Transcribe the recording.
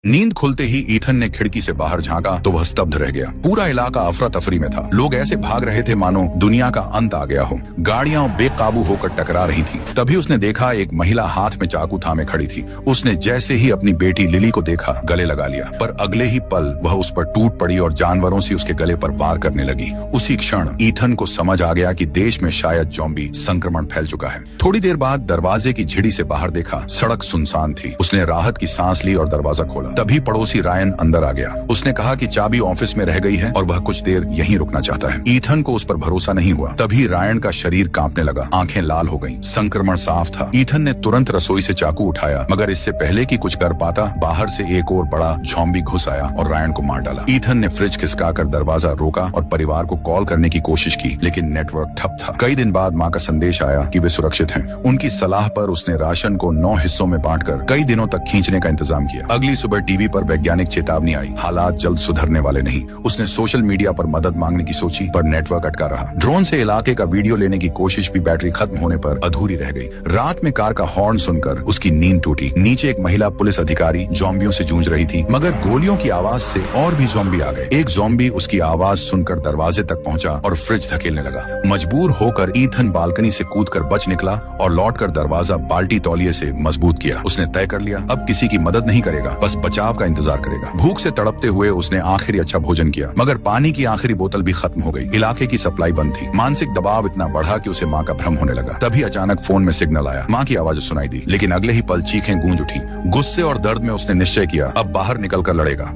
नींद खुलते ही ईथन ने खिड़की से बाहर झांका तो वह स्तब्ध रह गया। पूरा इलाका अफरा तफरी में था। लोग ऐसे भाग रहे थे मानो दुनिया का अंत आ गया हो। गाड़ियां बेकाबू होकर टकरा रही थीं। तभी उसने देखा एक महिला हाथ में चाकू थामे खड़ी थी। उसने जैसे ही अपनी बेटी लिली को देखा गले लगा लिया, पर अगले ही पल वह उस पर टूट पड़ी और जानवरों से उसके गले पर वार करने लगी। उसी क्षण ईथन को समझ आ गया कि देश में शायद ज़ॉम्बी संक्रमण फैल चुका है। थोड़ी देर बाद दरवाजे की झिड़ी से बाहर देखा, सड़क सुनसान थी। उसने राहत की सांस ली और दरवाजा खोला। तभी पड़ोसी रायन अंदर आ गया। उसने कहा कि चाबी ऑफिस में रह गई है और वह कुछ देर यहीं रुकना चाहता है। ईथन को उस पर भरोसा नहीं हुआ। तभी रायन का शरीर कांपने लगा, आंखें लाल हो गईं। संक्रमण साफ था। ईथन ने तुरंत रसोई से चाकू उठाया, मगर इससे पहले कि कुछ कर पाता, बाहर से एक और बड़ा ज़ॉम्बी घुस आया और रायन को मार डाला। ईथन ने फ्रिज खिसकाकर दरवाजा रोका और परिवार को कॉल करने की कोशिश की, लेकिन नेटवर्क ठप था। कई दिन बाद माँ का संदेश आया कि वे सुरक्षित हैं। उनकी सलाह पर उसने राशन को 9 हिस्सों में बांटकर कई दिनों तक खींचने का इंतजाम किया। अगली सुबह टीवी पर वैज्ञानिक चेतावनी आई, हालात जल्द सुधरने वाले नहीं। उसने सोशल मीडिया पर मदद मांगने की सोची, पर नेटवर्क अटका रहा। ड्रोन से इलाके का वीडियो लेने की कोशिश भी बैटरी खत्म होने पर अधूरी रह गई। रात में कार का हॉर्न सुनकर उसकी नींद टूटी। नीचे एक महिला पुलिस अधिकारी ज़ॉम्बियों से जूझ रही थी, मगर गोलियों की आवाज से और भी ज़ॉम्बी आ गए। एक ज़ॉम्बी उसकी आवाज सुनकर दरवाजे तक पहुंचा और फ्रिज धकेलने लगा। मजबूर होकर ईथन बालकनी से कूदकर बच निकला और लौटकर दरवाजा बाल्टी तौलिए से मजबूत किया। उसने तय कर लिया, अब किसी की मदद नहीं करेगा, बस बचाव का इंतजार करेगा। भूख से तड़पते हुए उसने आखिरी अच्छा भोजन किया, मगर पानी की आखिरी बोतल भी खत्म हो गई। इलाके की सप्लाई बंद थी। मानसिक दबाव इतना बढ़ा कि उसे माँ का भ्रम होने लगा। तभी अचानक फोन में सिग्नल आया। माँ की आवाज सुनाई दी, लेकिन अगले ही पल चीखें गूंज उठी। गुस्से और दर्द में उसने निश्चय किया, अब बाहर निकलकर लड़ेगा।